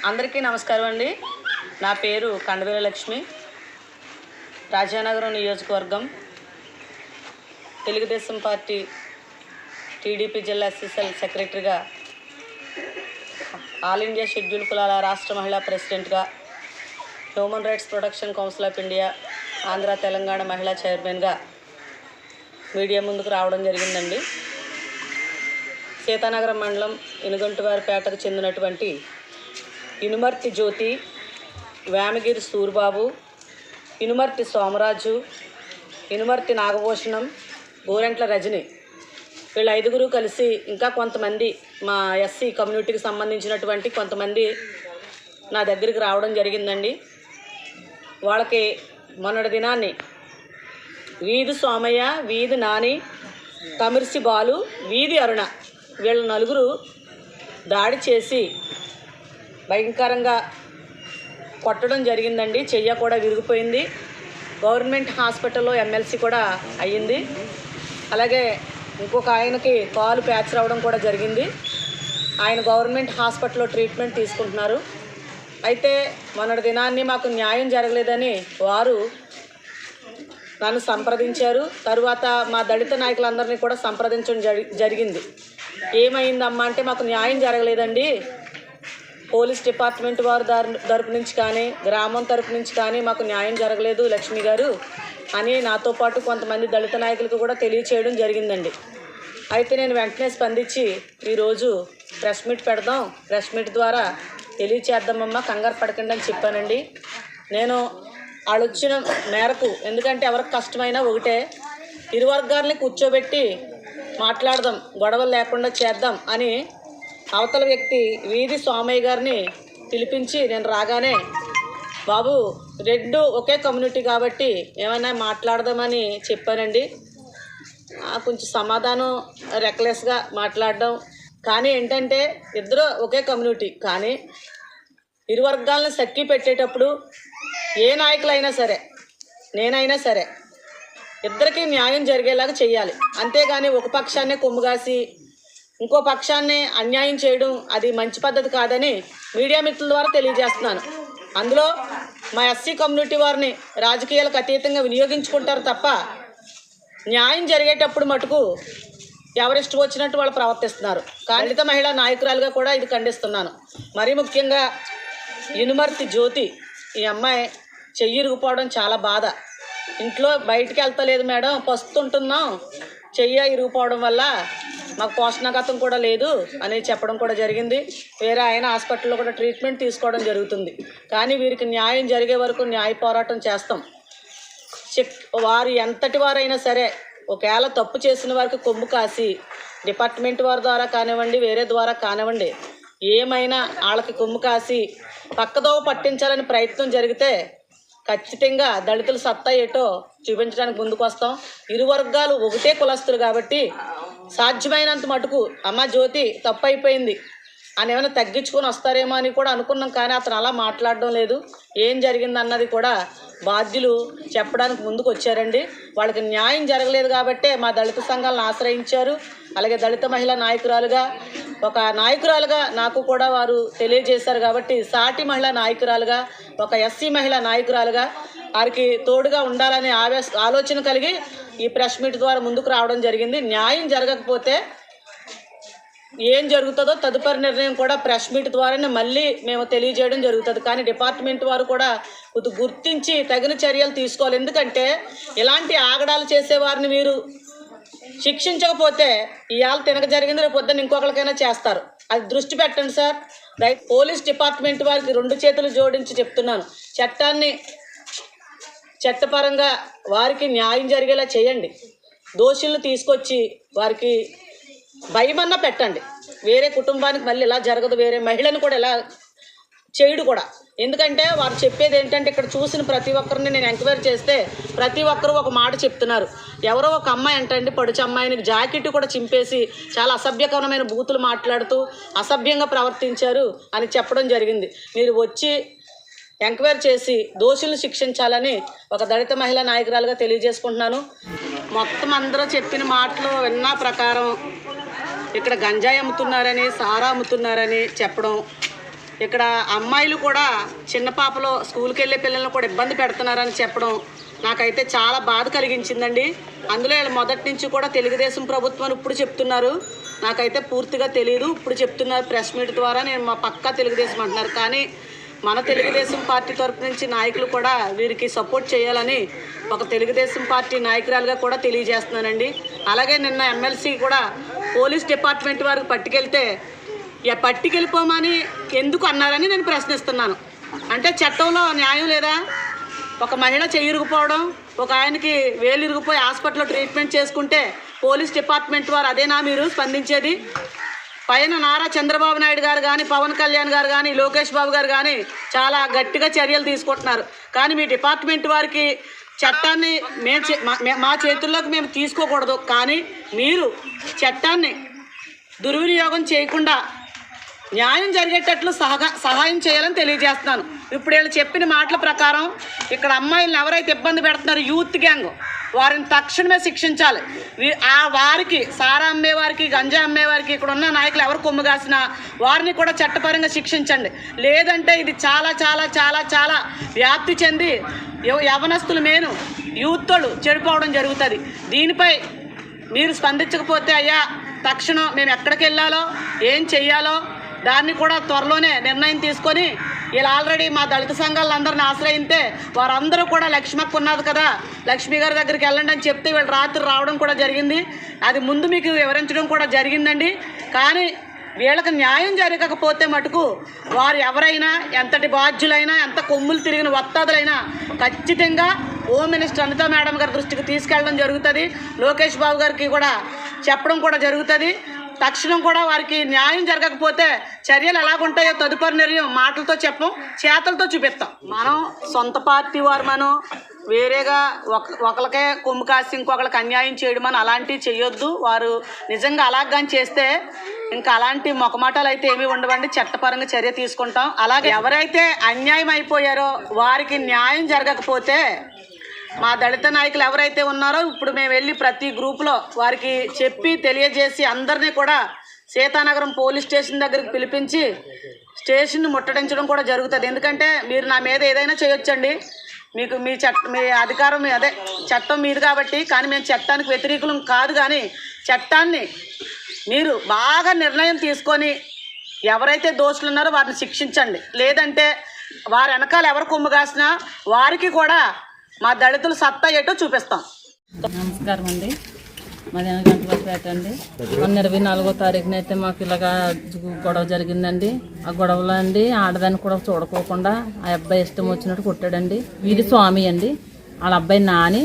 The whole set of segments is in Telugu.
అందరికీ నమస్కారం అండి. నా పేరు కండవేల లక్ష్మి, రాజానగరం నియోజకవర్గం, తెలుగుదేశం పార్టీ టీడీపీ జిల్లా ఎస్ఎస్ఎల్ సెక్రటరీగా, ఆల్ ఇండియా షెడ్యూల్ కులాల రాష్ట్ర మహిళా ప్రెసిడెంట్గా, human rights protection council of India Andhra Telangana మహిళా చైర్మన్గా మీడియా ముందుకు రావడం జరిగిందండి. సీతానగరం మండలం ఇనుగంటివారిపేటకు చెందినటువంటి ఇనుమర్తి జ్యోతి, వేమగిరి సూరిబాబు, ఇనుమర్తి సోమరాజు, ఇనుమర్తి నాగభూషణం, గోరెంట్ల రజని, వీళ్ళ 5గురు కలిసి ఇంకా కొంతమంది మా ఎస్సీ కమ్యూనిటీకి సంబంధించినటువంటి కొంతమంది నా దగ్గరికి రావడం జరిగిందండి. వాళ్ళకి మొన్నటి దినాన్ని వీధి సోమయ్య, వీధి నాని, కమిర్సి బాలు, వీధి అరుణ, వీళ్ళ 4 దాడి చేసి భయంకరంగా కొట్టడం జరిగిందండి. చెయ్య కూడా విరిగిపోయింది. గవర్నమెంట్ హాస్పిటల్లో ఎమ్మెల్సీ కూడా అయ్యింది. అలాగే ఇంకొక ఆయనకి కాలు ప్యాచర్ అవ్వడం కూడా జరిగింది. ఆయన గవర్నమెంట్ హాస్పిటల్లో ట్రీట్మెంట్ తీసుకుంటున్నారు. అయితే మొన్నటి దినాన్ని మాకు న్యాయం జరగలేదని వారు నన్ను సంప్రదించారు. తరువాత మా దళిత నాయకులందరినీ కూడా సంప్రదించడం జరిగింది. ఏమైందమ్మా అంటే, మాకు న్యాయం జరగలేదండి, పోలీస్ డిపార్ట్మెంట్ వారు తరపు నుంచి కానీ గ్రామం తరపు నుంచి కానీ మాకు న్యాయం జరగలేదు లక్ష్మి గారు అని నాతో పాటు కొంతమంది దళిత నాయకులకు కూడా తెలియచేయడం జరిగిందండి. అయితే నేను వెంటనే స్పందించి ఈరోజు ప్రెస్ మీట్ పెడదాం, ప్రెస్ మీట్ ద్వారా తెలియచేద్దామమ్మా, కంగారు పడకండి అని చెప్పానండి. నేను వాళ్ళు వచ్చిన మేరకు, ఎందుకంటే ఎవరికి కష్టమైనా ఒకటే, ఇరు వర్గాలని కూర్చోబెట్టి మాట్లాడదాం, గొడవలు లేకుండా చేద్దాం అని అవతల వ్యక్తి వీధి సోమయ్య గారిని పిలిపించి నేను రాగానే, బాబు 2 ఒకే కమ్యూనిటీ కాబట్టి ఏమైనా మాట్లాడదామని చెప్పానండి. కొంచెం సమాధానం రెక్లెస్గా మాట్లాడడం, కానీ ఏంటంటే ఇద్దరు ఒకే కమ్యూనిటీ, కానీ ఇరు వర్గాలను సక్కి పెట్టేటప్పుడు ఏ నాయకులైనా సరే, నేనైనా సరే, ఇద్దరికీ న్యాయం జరిగేలాగా చెయ్యాలి. అంతేగాని ఒక పక్షాన్నే కొమ్ముగాసి ఇంకో పక్షాన్ని అన్యాయం చేయడం అది మంచి పద్ధతి కాదని మీడియా మిత్రుల ద్వారా తెలియజేస్తున్నాను. అందులో మా ఎస్సీ కమ్యూనిటీ వారిని రాజకీయాలకు అతీతంగా వినియోగించుకుంటారు తప్ప న్యాయం జరిగేటప్పుడు మటుకు ఎవరిష్టం వచ్చినట్టు వాళ్ళు ప్రవర్తిస్తున్నారు. దళిత మహిళా నాయకురాలుగా కూడా ఇది ఖండిస్తున్నాను. మరీ ముఖ్యంగా ఇనుమర్తి జ్యోతి, ఈ అమ్మాయి చెయ్యి ఇరిగిపోవడం చాలా బాధ. ఇంట్లో బయటికి వెళ్తలేదు మేడం, పస్తుంటున్నాం, చెయ్యి ఇరిగిపోవడం వల్ల మాకు పోషణగతం కూడా లేదు అని చెప్పడం కూడా జరిగింది. వేరే ఆయన హాస్పిటల్లో కూడా ట్రీట్మెంట్ తీసుకోవడం జరుగుతుంది. కానీ వీరికి న్యాయం జరిగే వరకు న్యాయ పోరాటం చేస్తాం. వారు ఎంతటి వారైనా సరే, ఒకవేళ తప్పు చేసిన వారికి కొమ్ము కాసి డిపార్ట్మెంట్ వారి ద్వారా కానివ్వండి, వేరే ద్వారా కానివ్వండి, ఏమైనా వాళ్ళకి కొమ్ము కాసి పక్కదోవ పట్టించాలని ప్రయత్నం జరిగితే ఖచ్చితంగా దళితుల సత్తా ఏటో చూపించడానికి ముందుకు వస్తాం. ఇరు వర్గాలు ఒకటే కులస్తులు కాబట్టి సాధ్యమైనంత మటుకు అమ్మ జ్యోతి తప్పు అయిపోయింది అని ఏమైనా తగ్గించుకొని వస్తారేమో అని కూడా అనుకున్నాం. కానీ అతను అలా మాట్లాడడం లేదు. ఏం జరిగిందన్నది కూడా బాధ్యులు చెప్పడానికి ముందుకు వచ్చారండి. వాళ్ళకి న్యాయం జరగలేదు కాబట్టే మా దళిత సంఘాలను ఆశ్రయించారు. అలాగే దళిత మహిళా నాయకురాలుగా, ఒక నాయకురాలుగా నాకు కూడా వారు తెలియజేశారు కాబట్టి, సాటి మహిళా నాయకురాలుగా, ఒక ఎస్సీ మహిళా నాయకురాలుగా వారికి తోడుగా ఉండాలనే ఆలోచన కలిగి ఈ ప్రెస్ మీట్ ద్వారా ముందుకు రావడం జరిగింది. న్యాయం జరగకపోతే ఏం జరుగుతుందో తదుపరి నిర్ణయం కూడా ప్రెస్ మీట్ ద్వారానే మళ్ళీ మేము తెలియజేయడం జరుగుతుంది. కానీ డిపార్ట్మెంట్ వారు కూడా గుర్తించి తగిన చర్యలు తీసుకోవాలి. ఎందుకంటే ఇలాంటి ఆగడాలు చేసేవారిని మీరు శిక్షించకపోతే ఇవాళ తినక జరిగింది రేపు పొద్దున్న ఇంకొకరికైనా చేస్తారు. అది దృష్టి పెట్టండి సార్. పోలీస్ డిపార్ట్మెంట్ వారికి 2 చేతులు జోడించి చెప్తున్నాను, చట్టపరంగా వారికి న్యాయం జరిగేలా చేయండి. దోషులను తీసుకొచ్చి వారికి భయమన్నా పెట్టండి. వేరే కుటుంబానికి మళ్ళీ ఇలా జరగదు, వేరే మహిళను కూడా ఇలా చేయడు కూడా. ఎందుకంటే వారు చెప్పేది ఏంటంటే ఇక్కడ చూసిన ప్రతి ఒక్కరిని నేను ఎంక్వైరీ చేస్తే ప్రతి ఒక్కరు ఒక మాట చెప్తున్నారు. ఎవరో ఒక అమ్మాయి అంటండి, పడుచు అమ్మాయిని జాకెట్ కూడా చింపేసి చాలా అసభ్యకరమైన బూతులు మాట్లాడుతూ అసభ్యంగా ప్రవర్తించారు అని చెప్పడం జరిగింది. మీరు వచ్చి ఎంక్వైరీ చేసి దోషులను శిక్షించాలని ఒక దళిత మహిళా నాయకురాలుగా తెలియజేసుకుంటున్నాను. మొత్తం అందరూ చెప్పిన మాటలు విన్న ప్రకారం ఇక్కడ గంజాయి అమ్ముతున్నారని, సారా అమ్ముతున్నారని చెప్పడం, ఇక్కడ అమ్మాయిలు కూడా చిన్న పాపలో స్కూల్కి వెళ్ళే పిల్లలను కూడా ఇబ్బంది పెడుతున్నారని చెప్పడం నాకైతే చాలా బాధ కలిగించిందండి. అందులో వీళ్ళు మొదటి నుంచి కూడా తెలుగుదేశం ప్రభుత్వం ఇప్పుడు చెప్తున్నారు, నాకైతే పూర్తిగా తెలియదు. ఇప్పుడు చెప్తున్నారు ప్రెస్ మీట్ ద్వారా, నేను మా పక్కా తెలుగుదేశం అంటున్నారు. కానీ మన తెలుగుదేశం పార్టీ తరపు నుంచి నాయకులు కూడా వీరికి సపోర్ట్ చేయాలని ఒక తెలుగుదేశం పార్టీ నాయకురాలుగా కూడా తెలియజేస్తున్నానండి. అలాగే నిన్న ఎమ్మెల్సీ కూడా పోలీస్ డిపార్ట్మెంట్ వారికి పట్టుకెళ్తే పట్టుకెళ్ళిపోమని ఎందుకు అన్నారని నేను ప్రశ్నిస్తున్నాను. అంటే చట్టంలో న్యాయం లేదా? ఒక మహిళ చెయ్యిరుగుపోవడం, ఒక ఆయనకి వేలు ఇరిగిపోయి హాస్పిటల్లో ట్రీట్మెంట్ చేసుకుంటే పోలీస్ డిపార్ట్మెంట్ వారు అదేనా మీరు స్పందించేది? పైన నారా చంద్రబాబు నాయుడు గారు కానీ, పవన్ కళ్యాణ్ గారు కానీ, లోకేష్ బాబు గారు కానీ చాలా గట్టిగా చర్యలు తీసుకుంటున్నారు. కానీ మీ డిపార్ట్మెంట్ వారికి చట్టాన్ని మా చేతుల్లోకి మేము తీసుకోకూడదు, కానీ మీరు చట్టాన్ని దుర్వినియోగం చేయకుండా న్యాయం జరిగేటట్లు సహాయం చేయాలని తెలియజేస్తున్నాను. ఇప్పుడు వీళ్ళు చెప్పిన మాటల ప్రకారం ఇక్కడ అమ్మాయిలను ఎవరైతే ఇబ్బంది పెడుతున్నారో యూత్ గ్యాంగ్, వారిని తక్షణమే శిక్షించాలి. వారికి సారా అమ్మేవారికి, గంజా అమ్మేవారికి ఇక్కడ ఉన్న నాయకులు ఎవరు కొమ్ము కాసినా వారిని కూడా చట్టపరంగా శిక్షించండి. లేదంటే ఇది చాలా చాలా చాలా చాలా వ్యాప్తి చెంది యవనస్తులు మేను యూత్లు చెడిపోవడం జరుగుతుంది. దీనిపై మీరు స్పందించకపోతే అయ్యా తక్షణం మేము ఎక్కడికి వెళ్ళాలో ఏం చెయ్యాలో దాన్ని కూడా త్వరలోనే నిర్ణయం తీసుకొని, వీళ్ళు ఆల్రెడీ మా దళిత సంఘాలందరిని ఆశ్రయిస్తే వారందరూ కూడా లక్ష్మక్క ఉన్నది కదా, లక్ష్మి గారి దగ్గరికి వెళ్ళండి అని చెప్తే వీళ్ళు రాత్రి రావడం కూడా జరిగింది. అది ముందు మీకు వివరించడం కూడా జరిగిందండి. కానీ వీళ్ళకి న్యాయం జరగకపోతే మటుకు వారు ఎవరైనా ఎంతటి బాధ్యులైనా, ఎంత కొమ్ములు తిరిగిన వత్తాదులైనా ఖచ్చితంగా హోమ్ మినిస్టర్ అనితా మేడం గారి దృష్టికి తీసుకెళ్ళడం జరుగుతుంది. లోకేష్ బాబు గారికి కూడా చెప్పడం కూడా జరుగుతుంది. తక్షణం కూడా వారికి న్యాయం జరగకపోతే చర్యలు ఎలాగుంటాయో తదుపరి నిర్ణయం మాటలతో చెప్పం, చేతలతో చూపిస్తాం. మనం సొంత పార్టీ వారు మనం వేరేగా ఒకరికే కొమ్ము కాసి ఇంకొకరికి అన్యాయం చేయడం అని అలాంటివి చేయొద్దు. వారు నిజంగా అలాగని చేస్తే ఇంకా అలాంటి మొకమాటాలు అయితే ఏమీ ఉండవండి. చట్టపరంగా చర్య తీసుకుంటాం. అలాగే ఎవరైతే అన్యాయం అయిపోయారో వారికి న్యాయం జరగకపోతే మా దళిత నాయకులు ఎవరైతే ఉన్నారో ఇప్పుడు మేము వెళ్ళి ప్రతి గ్రూప్లో వారికి చెప్పి తెలియజేసి అందరినీ కూడా సీతానగరం పోలీస్ స్టేషన్ దగ్గరికి పిలిపించి స్టేషన్ని ముట్టడించడం కూడా జరుగుతుంది. ఎందుకంటే మీరు నా మీద ఏదైనా చేయొచ్చండి, మీకు మీ అధికారం అదే చట్టం మీది కాబట్టి. కానీ మేము చట్టానికి వ్యతిరేకులం కాదు, కానీ చట్టాన్ని మీరు బాగా నిర్ణయం తీసుకొని ఎవరైతే దోషులు ఉన్నారో వారిని శిక్షించండి. లేదంటే వారి వెనకాల ఎవరు కొమ్ము కాసినా వారికి కూడా మా దళితులు సత్తా ఏటో చూపిస్తాం. నమస్కారం అండి. మాది గంటపేట అండి. మొన్న 24వ తారీఖున అయితే మాకు ఇలాగా గొడవ జరిగిందండి. ఆ గొడవలో అండి ఆడదాన్ని కూడా చూడకోకుండా ఆ అబ్బాయి ఇష్టం వచ్చినట్టు కొట్టాడండి. వీడి స్వామి అండి, వాళ్ళ అబ్బాయి నాని,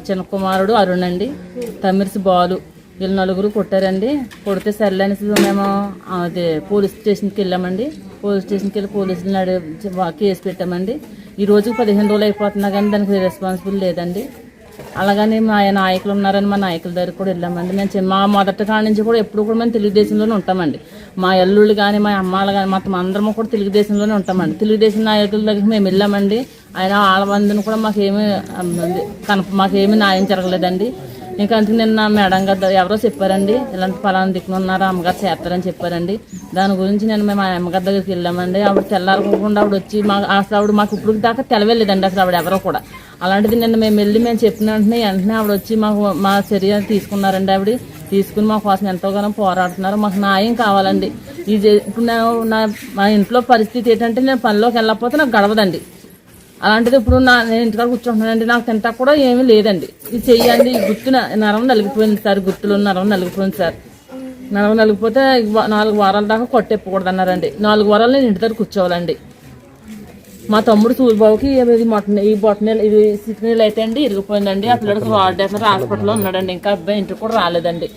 చిన్న కుమారుడు అరుణ్ అండి, తమిరిసి బాలు, వీళ్ళు 4 కొట్టారండి. కొడితే సర్లేనేసి మేము అదే పోలీస్ స్టేషన్కి వెళ్ళామండి. పోలీస్ స్టేషన్కి వెళ్ళి పోలీసులను కేసు పెట్టామండి. ఈ రోజుకి 15 రోజులు అయిపోతున్నా కానీ దానికి రెస్పాన్సిబుల్ లేదండి. అలాగని మా నాయకులు ఉన్నారని మా నాయకుల దగ్గర కూడా వెళ్ళామండి. మేము మా మొదటి కాడ నుంచి కూడా ఎప్పుడు కూడా మేము తెలుగుదేశంలోనే ఉంటామండి. మా అల్లుళ్ళు కానీ మా అమ్మాళ్ళు కానీ మొత్తం అందరం కూడా తెలుగుదేశంలోనే ఉంటామండి. తెలుగుదేశం నాయకుల దగ్గరికి మేము వెళ్ళామండి. ఆయన వాళ్ళ మందిని కూడా మాకేమీ న్యాయం జరగలేదండి. ఇంకా అందుకు నిన్న మేడం గారు ఎవరో చెప్పారండి, ఇలాంటి ఫలానా దిక్కున ఉన్నారు అమ్మగారు చేస్తారని చెప్పారండి. దాని గురించి నేను మేము ఆ అమ్మగారి దగ్గరికి వెళ్ళామండి. ఆవిడ తెల్లారకుండా ఆవిడ వచ్చి అసలు ఆవిడ మాకు ఇప్పుడు దాకా తెలవలేదండి అసలు ఆవిడ ఎవరో కూడా. అలాంటిది నిన్న మేము వెళ్ళి మేము చెప్పిన వెంటనే ఆవిడ వచ్చి మా చర్య తీసుకున్నారండి. ఆవిడ తీసుకుని మా కోసం ఎంతోగానో పోరాడుతున్నారు. మాకు న్యాయం కావాలండి. ఇప్పుడు మా ఇంట్లో పరిస్థితి ఏంటంటే నేను పనిలోకి వెళ్ళకపోతే నాకు గడవదండి. అలాంటిది ఇప్పుడు నేను ఇంటికాడ కూర్చుంటున్నానండి, నాకు తింటా కూడా ఏమీ లేదండి. ఇది చెయ్యండి, గుర్తు నరం నలిగిపోయింది సార్, గుర్తులు నరం నలిగిపోయింది సార్. నరం నలిగిపోతే 4 వారాల దాకా కొట్టెప్పకూడదు అన్నారండి. 4 వారాలు నేను ఇంటి దగ్గర కూర్చోవాలండి. మా తమ్ముడు సూర్యబాబుకి ఈ బొట్టనీళ్ళు ఇది సిక్నీళ్ళు అయితే అండి ఇరిగిపోయిందండి. ఆ పిల్లడికి రాడ్ వేస్తారు, హాస్పిటల్లో ఉన్నాడండి. ఇంకా అబ్బాయి ఇంటికి కూడా రాలేదండి.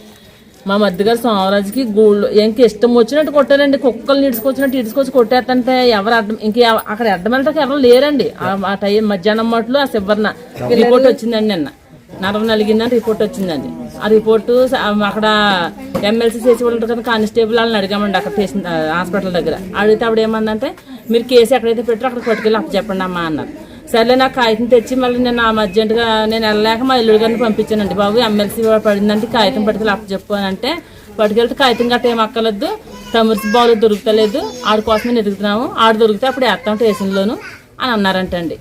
మా మధ్యగారు సోమరాజుకి గోళ్ళు ఇంక ఇష్టం వచ్చినట్టు కొట్టారండి. కుక్కలు నిడుచుకొచ్చినట్టు ఇడుచుకొచ్చి కొట్టేస్తుంటే ఎవరు అడ్డం అక్కడ అడ్డం వెళ్ళటానికి ఎవరు లేరండి. ఆ టైం మధ్యాహ్నం మాటలు ఆ శివర్ణ రిపోర్ట్ వచ్చిందండి. నిన్న నరం నలిగిందని రిపోర్ట్ వచ్చిందండి. ఆ రిపోర్టు అక్కడ ఎమ్మెల్సీ చేసి ఉంటారు కదా కానిస్టేబుల్ వాళ్ళని అడిగామండి అక్కడ స్టేషన్ హాస్పిటల్ దగ్గర. అడిగితే ఆవిడ ఏమందంటే మీరు కేసు ఎక్కడైతే పెట్టారో అక్కడ పట్టుకెళ్ళి అప్పు చెప్పండి అమ్మా అన్నారు. సర్లే నాకు కాగితం తెచ్చి మళ్ళీ నేను అర్జెంటుగా నేను వెళ్ళలేక మా ఇల్లు గారిని పంపించానండి. బాబు ఎమ్మెల్సీ పడిందంటే కాగితం పట్టుకెళ్ళి అప్పు చెప్పు అని అంటే, పట్టుకెళ్తే కాగితం గట్ట ఏం అక్కర్లేదు, తమరిసి బాలు దొరుకుతలేదు, ఆడి కోసం నేను ఎదుగుతున్నాము, ఆడు దొరికితే అప్పుడు వేస్తాం స్టేషన్లోను అని అన్నారంటండి.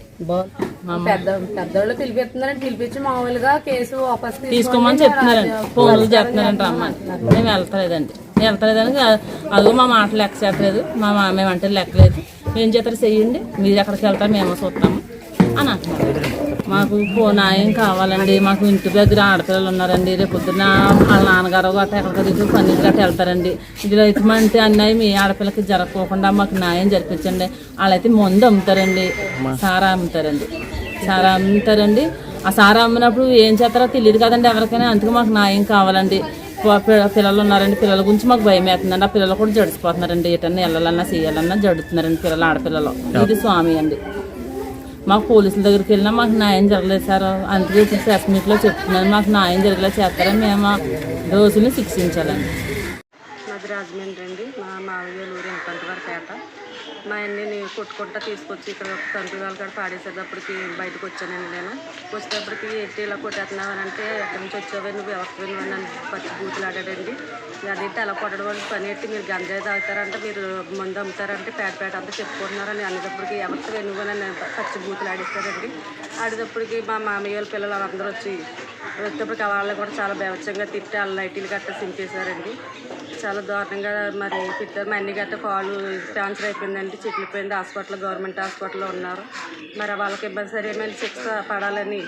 పెద్దోళ్ళు పిలిపించి మామూలుగా కేసు వాపస్ తీసుకోమని చెప్తున్నారండి. ఫోన్లు చేస్తున్నారంట రమ్మని. మేము వెళ్తలేదండి. అదిగో మా మాటలు లెక్క చేస్తలేదు, మేమంటే లెక్కలేదు, ఏం చేస్తారు చెయ్యండి, మీరు ఎక్కడికి వెళ్తారు మేము చూస్తాము అని అంటున్నారు. మాకు న్యాయం కావాలండి. మాకు ఇంటి దగ్గర ఆడపిల్లలు ఉన్నారండి. రేపు పొద్దున్న వాళ్ళ నాన్నగారు గట్రా ఎక్కడికి పని గట్రా వెళ్తారండి. ఇది రైతుమంటే అన్యాయం ఏ ఆడపిల్లకి జరగకోకుండా మాకు న్యాయం జరిపించండి. వాళ్ళైతే మందు అమ్ముతారండి, సారా అమ్ముతారండి. ఆ సారా అమ్మినప్పుడు ఏం చేస్తారో తెలియదు కదండి ఎవరికైనా. అందుకే మాకు న్యాయం కావాలండి. పిల్లలు ఉన్నారండి, పిల్లల గురించి మాకు భయం వేస్తుందండి. ఆ పిల్లలు కూడా జడిచిపోతున్నారండి. ఎటన్నా వెళ్ళాలన్నా చేయాలన్నా జడుతున్నారండి పిల్లలు, ఆడపిల్లలు. ఇది స్వామి అండి. మాకు పోలీసుల దగ్గరికి వెళ్ళినా మాకు న్యాయం జరగలేదు సార్. అందుకే ప్రెస్ మీట్లో చెప్తున్నాను, మాకు న్యాయం జరగలేదు చేస్తారని మేము రోజుని శిక్షించాలండి. మాది రాజమండ్రి అండి. మా మామయ్య ఊరు ఇంకంతవరపేట. మా అన్నీ కొట్టుకుంటా తీసుకొచ్చి ఇక్కడ కంపెనీల కాడ పాడేసేటప్పటికి బయటకు వచ్చానండి. నేను వచ్చేటప్పటికి ఎట్టి ఇలా కొట్టేస్తున్నావు అని అంటే, ఎక్కడి నుంచి వచ్చావే నువ్వు ఎవరికి వెళ్ళినా నన్ను పచ్చి బూతులు ఆడాడండి. అదైతే అలా కొట్టడం వల్ల పని ఎట్టి మీరు గంజాయి తాగుతారంటే, మీరు మందు అమ్ముతారంటే పేట అంతా చెప్పుకుంటున్నారని అనేటప్పటికి ఎవరికి వెనుక నన్ను పచ్చి బూతులు ఆడిస్తారండి. ఆడేటప్పటికి మా మామయ్య వాళ్ళ పిల్లలు అందరూ వచ్చేటప్పటికి వాళ్ళని కూడా చాలా బేవచ్చంగా తిట్టి వాళ్ళ లైటీలు గట్ట సింపేశారండి. చాలా దారుణంగా మరి తిట్టారు. మా అన్ని గట్ట కాలు క్యాన్సర్ అయిపోయిందండి, చిట్లిపోయింది. గవర్నమెంట్ హాస్పిటల్లో ఉన్నారు. మరి వాళ్ళకి ఇబ్బంది సరైన శిక్ష పడాలని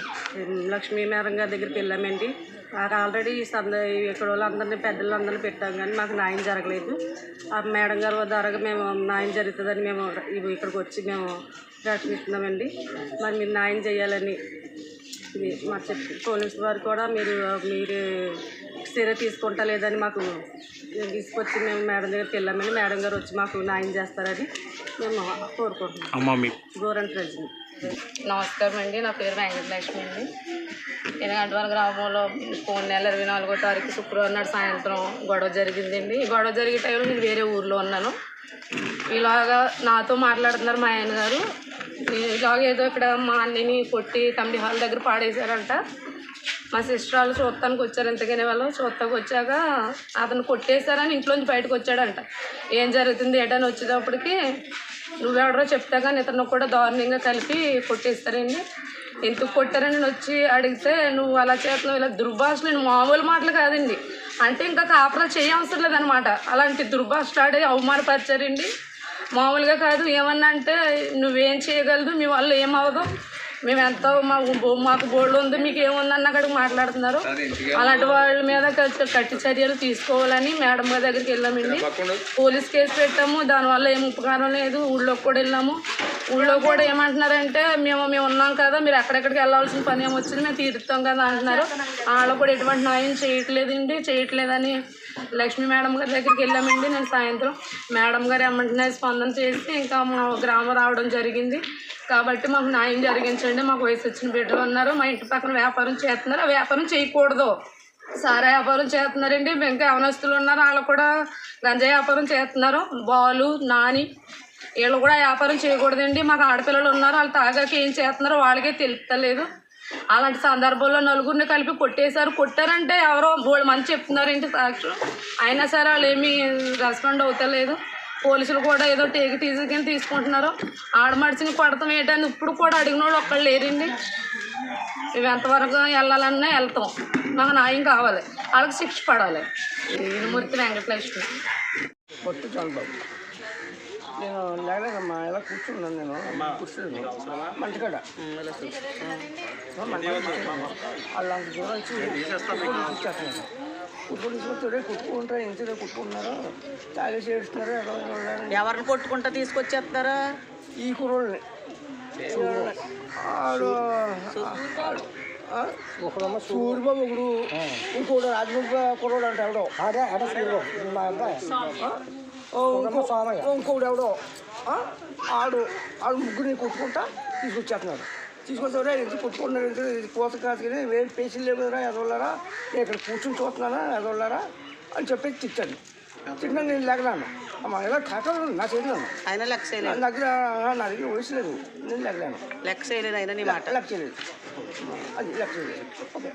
లక్ష్మీ మేడం గారి దగ్గరికి వెళ్ళామండి. నాకు ఆల్రెడీ ఇక్కడ వాళ్ళందరినీ పెద్దలందరినీ పెట్టాం కానీ మాకు న్యాయం జరగలేదు. ఆ మేడం గారి ద్వారా మేము న్యాయం జరుగుతుందని మేము ఇక్కడికి వచ్చి మేము ప్రయత్నిస్తున్నామండి. మరి మీరు న్యాయం చేయాలని మా పోలీసు వారు కూడా మీరు చర్య తీసుకుంటా లేదని మాకు తీసుకొచ్చి మేము మేడం దగ్గరికి వెళ్ళామని మేడం గారు వచ్చి మాకు న్యాయం చేస్తారని మేము కోరుకుంటున్నాం. గోరంట్ రజని. నమస్కారం అండి. నా పేరు వెంకటలక్ష్మి అండి. నేను గంటవాల గ్రామంలో నెల 24వ తారీఖు శుక్రవారం నాడు సాయంత్రం గొడవ జరిగిందండి. ఈ గొడవ జరిగే టైంలో నేను వేరే ఊర్లో ఉన్నాను. ఇలాగా నాతో మాట్లాడుతున్నారు మా ఆయన గారు. ఇలాగ ఏదో ఇక్కడ మా అన్నని కొట్టి కమిటీ హాల్ దగ్గర పాడేశారంట. మా సిస్టర్ వాళ్ళు చూస్తానికి వచ్చారు. ఎంతగానే వాళ్ళు చూస్తానికి వచ్చాక అతను కొట్టేశారని ఇంట్లోంచి బయటకు వచ్చాడంట. ఏం జరుగుతుంది ఏంటని వచ్చేటప్పటికి నువ్వెవడరో చెప్తా కానీ ఇతను కూడా దారుణంగా కలిపి కొట్టేస్తారండి. ఎందుకు కొట్టారని వచ్చి అడిగితే నువ్వు అలా చేస్తున్నావు, ఇలా దుర్భాషలు మామూలు మాటలు కాదండి. అంటే ఇంకా కాపురం చేయవసరం లేదనమాట. అలాంటి దుర్భాషలు ఆడి అవమానపరిచారండి. మామూలుగా కాదు. ఏమన్నా అంటే నువ్వేం చేయగలదు, మీ వల్ల ఏమవదు, మేము ఎంతో మాకు బోర్డు ఉంది, మీకు ఏముందన్న అక్కడికి మాట్లాడుతున్నారు. అలాంటి వాళ్ళ మీద కట్టి చర్యలు తీసుకోవాలని మేడం గారి దగ్గరికి వెళ్ళామండి. పోలీస్ కేసు పెట్టాము. దానివల్ల ఏం ఉపకారం లేదు. ఊళ్ళోకి కూడా వెళ్ళాము. ఊళ్ళో కూడా ఏమంటున్నారంటే మేము ఉన్నాం కదా, మీరు ఎక్కడెక్కడికి వెళ్ళాల్సిన పని ఏమొచ్చింది, మేము తీరుస్తాం కదా అంటున్నారు. వాళ్ళు కూడా ఎటువంటి న్యాయం చేయట్లేదని లక్ష్మీ మేడం గారి దగ్గరికి వెళ్ళామండి. నేను సాయంత్రం మేడం గారు ఏమంటున్నా స్పందన చేసి ఇంకా మా గ్రామం రావడం జరిగింది. కాబట్టి మాకు న్యాయం జరిగించండి. మాకు వయసు వచ్చిన బిడ్డలు ఉన్నారు. మా ఇంటి పక్కన వ్యాపారం చేస్తున్నారు. ఆ వ్యాపారం చేయకూడదు. సారా వ్యాపారం చేస్తున్నారండి. ఇంకా యవనస్తులు ఉన్నారు, వాళ్ళు కూడా గంజాయి వ్యాపారం చేస్తున్నారు. బాలు, నాని వీళ్ళు కూడా వ్యాపారం చేయకూడదండి. మాకు ఆడపిల్లలు ఉన్నారు, వాళ్ళు తాగాక ఏం చేస్తున్నారో వాళ్ళకే తెలుస్తలేదు. అలాంటి సందర్భంలో నలుగురిని కలిపి కొట్టారంటే ఎవరో బోళ్ళు మంది చెప్తున్నారు ఏంటి సాక్షులు, అయినా సరే వాళ్ళు ఏమీ రెస్పాండ్ అవుతలేదు. పోలీసులు కూడా ఏదో తీసుకుని తీసుకుంటున్నారు. ఆడమడిచిని కొడతాం ఏంటని ఇప్పుడు కూడా అడిగిన వాళ్ళు ఒక్కళ్ళు లేరండి. మేము ఎంతవరకు వెళ్ళాలన్నా వెళ్తాం, మాకు న్యాయం కావాలి, వాళ్ళకి శిక్ష పడాలి. ఇనుమూర్తి వెంకటలక్ష్మి. పొట్టు చంద్రబాబు. నేను లేదమ్మా, ఇలా కూర్చున్నాను. నేను కూర్చున్నాను మంచికాడ అలాంటి దూరం ఇచ్చేస్తున్నాను. కుట్టుకుంటే కుట్టుకుంటారు, ఇంటిలో కుట్టుకుంటున్నారు, తాగేసి ఏడుస్తున్నారు. ఎవరిని కొట్టుకుంటా తీసుకొచ్చేస్తారా? ఈ కుర్రోళ్ళని ఆడు సూర్యబాబు ఒకడు, ఇంకోడు రాజబాబు కుర్రోడు అంటే ఎవడో మా అబ్బాయి, ఇంకోడు ఎవడో ఆడు ముగ్గురిని కొట్టుకుంటా తీసుకొచ్చేస్తున్నాడు. తీసుకొస్తారా ఎందుకు కొట్టుకుంటున్నారు, ఇది కోత కాదు కానీ వేరే పేషెంట్ లేవు కదరా ఎదవలారా, నేను ఇక్కడ కూర్చొని చూస్తున్నానా ఎదవలారా అని చెప్పేసి తిట్టాను. తిట్టినా నేను లేకలాను అమ్మా, ఇలా కాకలు నా చేతిలో ఆయన లెక్క చేయలేదు, నా దగ్గర వయసు లేదు, నేను లేకలాను. లెక్క చేయలేదు, ఆయన నీ మాట లెక్క చేయలేదు, అది లెక్క చేయలేదు. ఓకే.